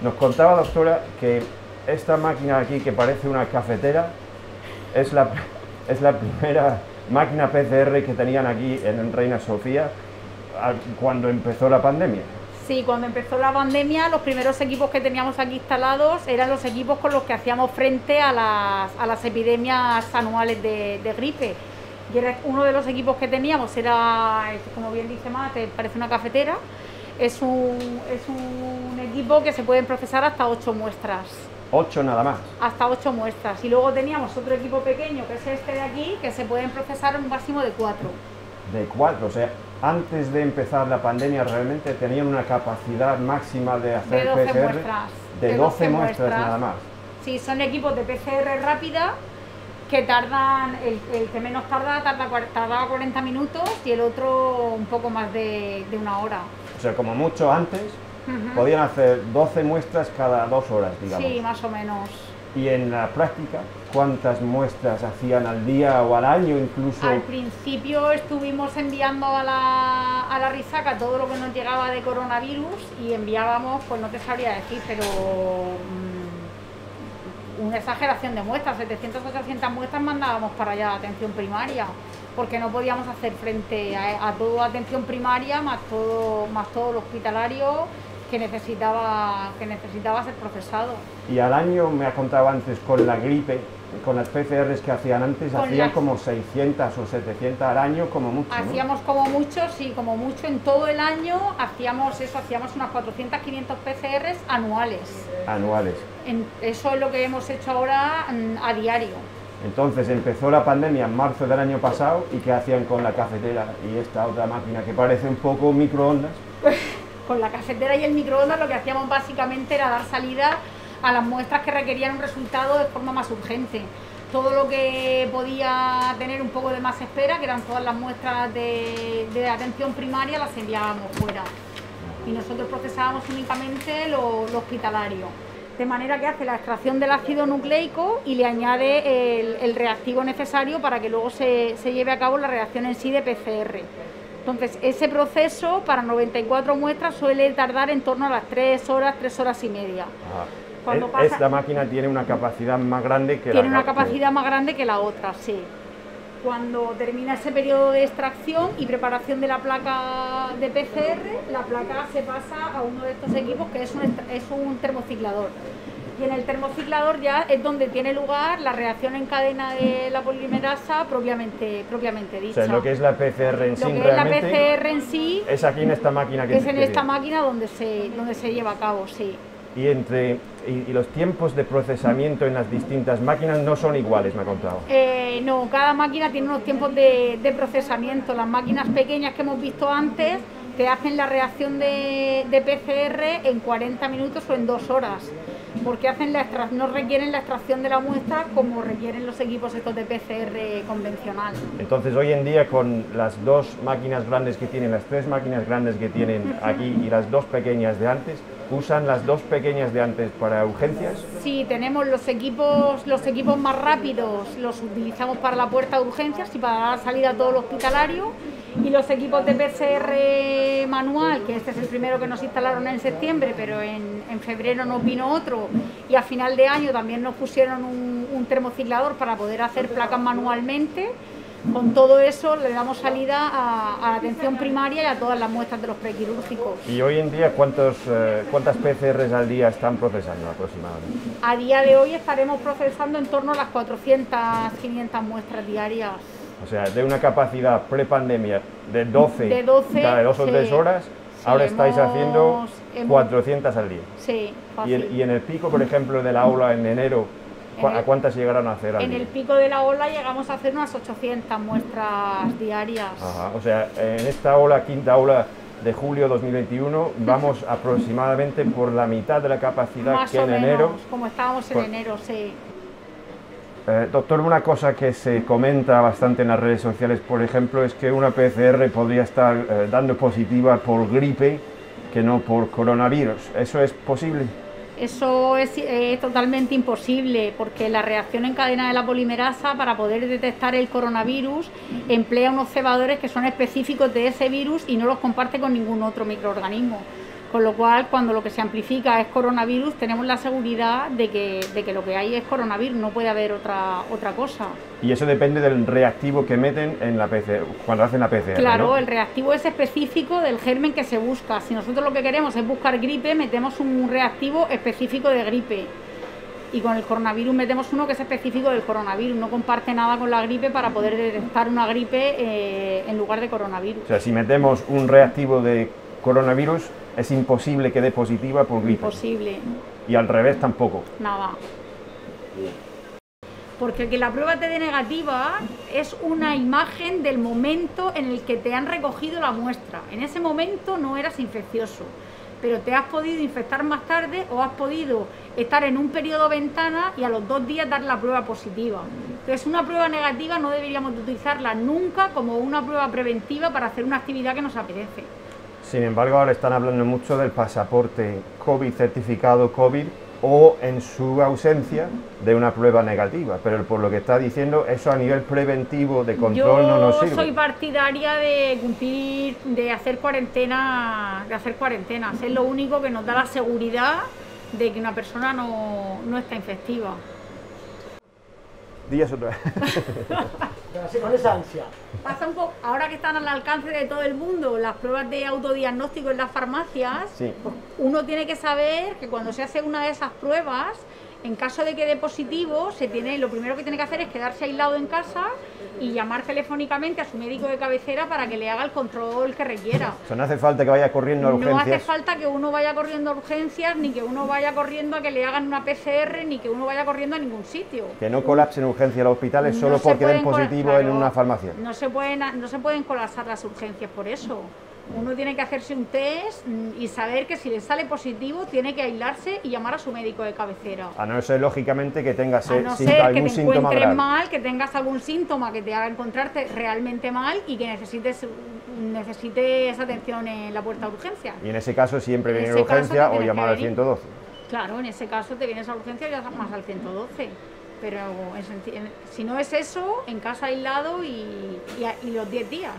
Nos contaba, doctora, que esta máquina aquí, que parece una cafetera, es la primera máquina PCR que tenían aquí en Reina Sofía cuando empezó la pandemia. Sí, cuando empezó la pandemia, los primeros equipos que teníamos aquí instalados eran los equipos con los que hacíamos frente a las epidemias anuales de gripe. Y era uno de los equipos que teníamos, era, como bien dice Mate, parece una cafetera. Es un equipo que se pueden procesar hasta 8 muestras. 8 nada más. Hasta 8 muestras. Y luego teníamos otro equipo pequeño, que es este de aquí, que se pueden procesar un máximo de 4. De 4, o sea, antes de empezar la pandemia realmente tenían una capacidad máxima de hacer de 12 PCR muestras. de 12 muestras nada más. Sí, son equipos de PCR rápida que tardan, el que menos tardaba 40 minutos y el otro un poco más de una hora. O sea, como mucho antes, podían hacer 12 muestras cada 2 horas, digamos. Sí, más o menos. Y en la práctica, ¿cuántas muestras hacían al día o al año incluso? Al principio estuvimos enviando a la Risaca todo lo que nos llegaba de coronavirus y enviábamos, pues no te sabría decir, pero una exageración de muestras, 700 o 800 muestras mandábamos para allá a atención primaria, porque no podíamos hacer frente a toda atención primaria más todo lo hospitalario que necesitaba ser procesado. Y al año, me ha contado antes, con la gripe, con las PCRs que hacían antes, hacían como 600 o 700 al año como mucho, ¿no? Hacíamos como mucho, sí, como mucho en todo el año, hacíamos unas 400, 500 PCRs anuales. Anuales. Eso es lo que hemos hecho ahora a diario. Entonces empezó la pandemia en marzo del año pasado, ¿y qué hacían con la cafetera y esta otra máquina que parece un poco microondas? Con la cafetera y el microondas lo que hacíamos básicamente era dar salida a las muestras que requerían un resultado de forma más urgente. Todo lo que podía tener un poco de más espera, que eran todas las muestras de atención primaria, las enviábamos fuera. Y nosotros procesábamos únicamente lo hospitalario. De manera que hace la extracción del ácido nucleico y le añade el reactivo necesario para que luego se lleve a cabo la reacción en sí de PCR. Entonces, ese proceso para 94 muestras suele tardar en torno a las 3 horas y media. Esta máquina tiene una capacidad más grande que Tiene una capacidad más grande que la otra, sí. Cuando termina ese periodo de extracción y preparación de la placa de PCR, la placa se pasa a uno de estos equipos que es un termociclador. Y en el termociclador ya es donde tiene lugar la reacción en cadena de la polimerasa propiamente dicha. O sea, lo que es la PCR en sí, lo que es la PCR en sí es aquí en esta máquina que es en esta máquina donde se lleva a cabo, sí. Y los tiempos de procesamiento en las distintas máquinas no son iguales, me ha contado. No, cada máquina tiene unos tiempos de procesamiento. Las máquinas pequeñas que hemos visto antes te hacen la reacción de PCR en 40 minutos o en 2 horas, porque no requieren la extracción de la muestra como requieren los equipos estos de PCR convencional. Entonces, hoy en día, con las 2 máquinas grandes que tienen, las 3 máquinas grandes que tienen aquí y las 2 pequeñas de antes, ¿usan las 2 pequeñas de antes para urgencias? Sí, tenemos los equipos más rápidos, los utilizamos para la puerta de urgencias y para dar salida a todo lo hospitalario, y los equipos de PCR manual, que este es el primero que nos instalaron en septiembre, pero en febrero nos vino otro, y a final de año también nos pusieron un termociclador para poder hacer placas manualmente. Con todo eso le damos salida a la atención primaria y a todas las muestras de los prequirúrgicos. ¿Y hoy en día cuántas PCRs al día están procesando aproximadamente? A día de hoy estaremos procesando en torno a las 400, 500 muestras diarias. O sea, de una capacidad prepandemia de 12 cada 2 o 3 horas, sí, ahora estáis haciendo 400 al día. Sí, fácil. Y en el pico, por ejemplo, de la ola en enero, ¿a cuántas llegaron a hacer al día? En el pico de la ola llegamos a hacer unas 800 muestras diarias. Ajá, o sea, en esta ola, quinta ola de julio 2021, vamos aproximadamente por la mitad de la capacidad más que en menos, enero. Como estábamos en enero, sí. Doctor, una cosa que se comenta bastante en las redes sociales, por ejemplo, es que una PCR podría estar dando positiva por gripe que no por coronavirus. ¿Eso es posible? Eso es totalmente imposible, porque la reacción en cadena de la polimerasa, para poder detectar el coronavirus, emplea unos cebadores que son específicos de ese virus y no los comparte con ningún otro microorganismo. Con lo cual, cuando lo que se amplifica es coronavirus, tenemos la seguridad de que lo que hay es coronavirus, no puede haber otra cosa. Y eso depende del reactivo que meten en la PCR, cuando hacen la PCR, Claro, ¿no? el reactivo es específico del germen que se busca. Si nosotros lo que queremos es buscar gripe, metemos un reactivo específico de gripe. Y con el coronavirus metemos uno que es específico del coronavirus, no comparte nada con la gripe para poder detectar una gripe en lugar de coronavirus. O sea, si metemos un reactivo de coronavirus, es imposible que dé positiva por gripe. Imposible. Y al revés tampoco. Nada. Porque que la prueba te dé negativa es una imagen del momento en el que te han recogido la muestra. En ese momento no eras infeccioso, pero te has podido infectar más tarde o has podido estar en un periodo ventana y a los 2 días dar la prueba positiva. Entonces, una prueba negativa no deberíamos de utilizarla nunca como una prueba preventiva para hacer una actividad que nos apetece. Sin embargo, ahora están hablando mucho del pasaporte COVID, certificado COVID, o en su ausencia de una prueba negativa, pero por lo que está diciendo, eso a nivel preventivo de control no nos sirve. Yo soy partidaria de cumplir, de hacer cuarentena, es lo único que nos da la seguridad de que una persona no está infectiva. Días otra vez. Pero así con esa ansia. Pasa un poco, ahora que están al alcance de todo el mundo las pruebas de autodiagnóstico en las farmacias, Sí. pues uno tiene que saber que cuando se hace una de esas pruebas, en caso de que dé positivo, lo primero que tiene que hacer es quedarse aislado en casa y llamar telefónicamente a su médico de cabecera para que le haga el control que requiera. O sea, no hace falta que vaya corriendo a urgencias. No hace falta que uno vaya corriendo a urgencias, ni que uno vaya corriendo a que le hagan una PCR, ni que uno vaya corriendo a ningún sitio. Que no colapsen urgencias los hospitales No solo se porque den pueden positivo claro, en una farmacia. No se pueden colapsar las urgencias por eso. Uno tiene que hacerse un test y saber que si le sale positivo tiene que aislarse y llamar a su médico de cabecera. A no ser, lógicamente, que tengas A no ser que algún te síntoma encuentres grave. mal, que tengas algún síntoma que te haga encontrarte realmente mal y que necesites atención en la puerta de urgencia. Y en ese caso siempre En viene ese la urgencia caso te o tienes llamar que al venir. 112. Claro, en ese caso te vienes a urgencia y llamas al 112. Pero si no es eso, en casa aislado y los 10 días.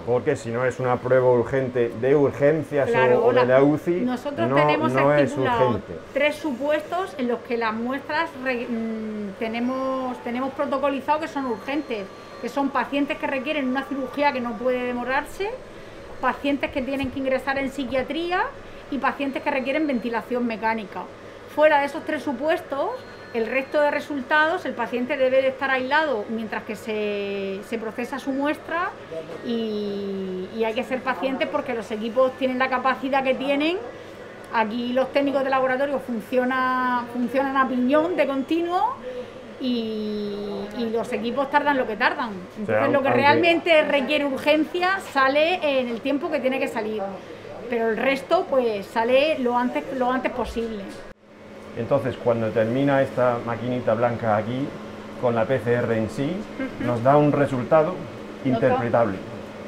Porque si no es una prueba urgente de urgencias Claro, o de la UCI, nosotros no, tenemos no es estipulado urgente. 3 supuestos en los que las muestras tenemos protocolizado que son urgentes, que son pacientes que requieren una cirugía que no puede demorarse, pacientes que tienen que ingresar en psiquiatría y pacientes que requieren ventilación mecánica. Fuera de esos 3 supuestos, el resto de resultados, el paciente debe de estar aislado mientras que se procesa su muestra y hay que ser pacientes porque los equipos tienen la capacidad que tienen. Aquí los técnicos de laboratorio funcionan a piñón de continuo y los equipos tardan lo que tardan. Entonces lo que realmente requiere urgencia sale en el tiempo que tiene que salir, pero el resto pues sale lo antes posible. Entonces, cuando termina esta maquinita blanca aquí, con la PCR en sí, nos da un resultado interpretable.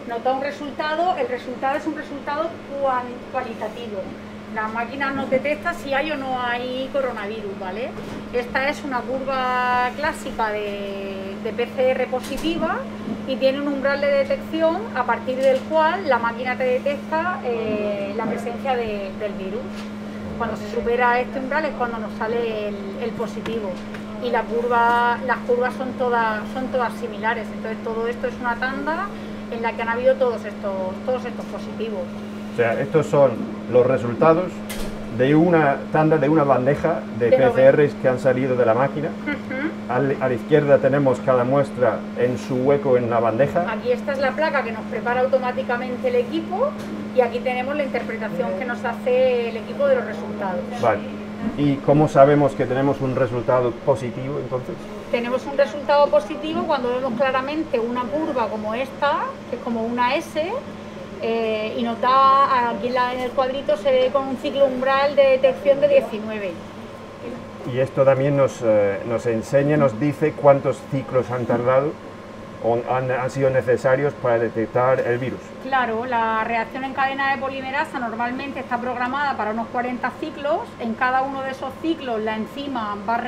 Nos da un resultado, el resultado es un resultado cualitativo. La máquina nos detecta si hay o no hay coronavirus, ¿vale? Esta es una curva clásica de PCR positiva y tiene un umbral de detección a partir del cual la máquina te detecta la presencia del virus. Cuando se supera este umbral es cuando nos sale el positivo y las curvas son todas similares. Entonces todo esto es una tanda en la que han habido todos estos positivos. O sea, estos son los resultados de una tanda, de una bandeja de PCRs que han salido de la máquina. A la izquierda tenemos cada muestra en su hueco en la bandeja. Aquí esta es la placa que nos prepara automáticamente el equipo y aquí tenemos la interpretación que nos hace el equipo de los resultados. Vale. ¿Y cómo sabemos que tenemos un resultado positivo entonces? Tenemos un resultado positivo cuando vemos claramente una curva como esta, que es como una S, y nos da, aquí en el cuadrito se ve con un ciclo umbral de detección de 19. Y esto también nos enseña, nos dice cuántos ciclos han tardado o han sido necesarios para detectar el virus. Claro, la reacción en cadena de polimerasa normalmente está programada para unos 40 ciclos. En cada uno de esos ciclos la enzima va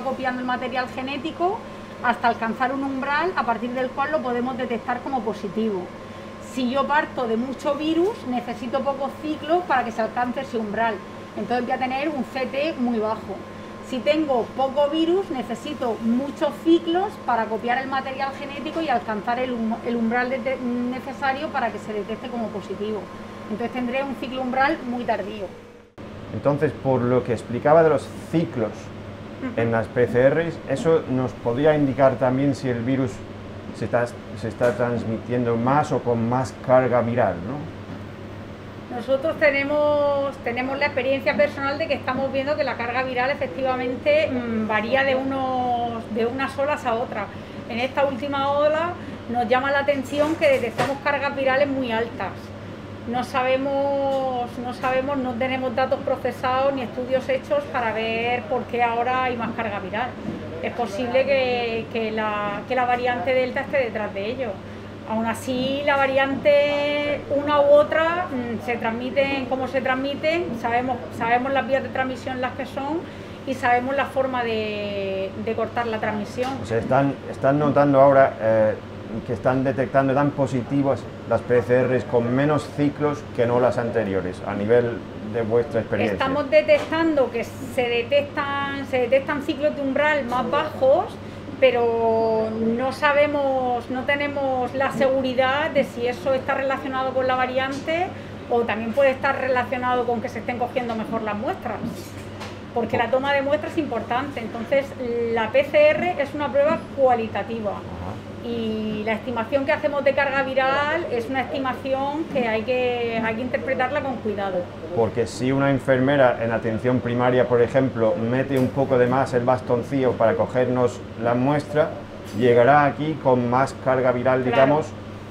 copiando el material genético hasta alcanzar un umbral a partir del cual lo podemos detectar como positivo. Si yo parto de mucho virus, necesito pocos ciclos para que se alcance ese umbral. Entonces voy a tener un CT muy bajo. Si tengo poco virus, necesito muchos ciclos para copiar el material genético y alcanzar el umbral necesario para que se detecte como positivo. Entonces tendré un ciclo umbral muy tardío. Entonces, por lo que explicaba de los ciclos en las PCRs, eso nos podría indicar también si el virus se está transmitiendo más o con más carga viral, ¿no? Nosotros tenemos la experiencia personal de que estamos viendo que la carga viral efectivamente varía de unas olas a otras. En esta última ola nos llama la atención que detectamos cargas virales muy altas. No tenemos datos procesados ni estudios hechos para ver por qué ahora hay más carga viral. Es posible que la variante Delta esté detrás de ello. Aún así, la variante, una u otra, se transmiten como se transmiten, sabemos las vías de transmisión las que son y sabemos la forma de cortar la transmisión. O sea, están notando ahora que están detectando tan positivas las PCRs con menos ciclos que no las anteriores, a nivel de vuestra experiencia. Estamos detectando que se detectan ciclos de umbral más bajos, pero no tenemos la seguridad de si eso está relacionado con la variante o también puede estar relacionado con que se estén cogiendo mejor las muestras, porque la toma de muestras es importante. Entonces la PCR es una prueba cualitativa y la estimación que hacemos de carga viral es una estimación que hay que interpretarla con cuidado. Porque si una enfermera en atención primaria, por ejemplo, mete un poco de más el bastoncillo para cogernos la muestra, llegará aquí con más carga viral, digamos,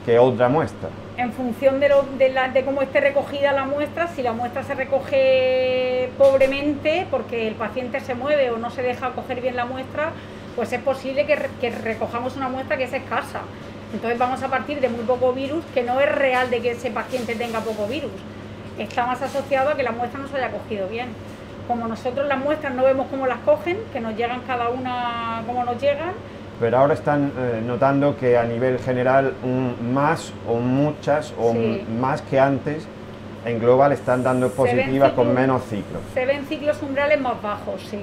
que otra muestra. En función de cómo esté recogida la muestra, si la muestra se recoge pobremente porque el paciente se mueve o no se deja coger bien la muestra, pues es posible que recojamos una muestra que es escasa. Entonces vamos a partir de muy poco virus, que no es real de que ese paciente tenga poco virus. Está más asociado a que la muestra no se haya cogido bien. Como nosotros las muestras no vemos cómo las cogen, que nos llegan cada una como nos llegan. Pero ahora están notando que a nivel general más o muchas o más que antes, en global están dando positivas con menos ciclos. Se ven ciclos umbrales más bajos, sí.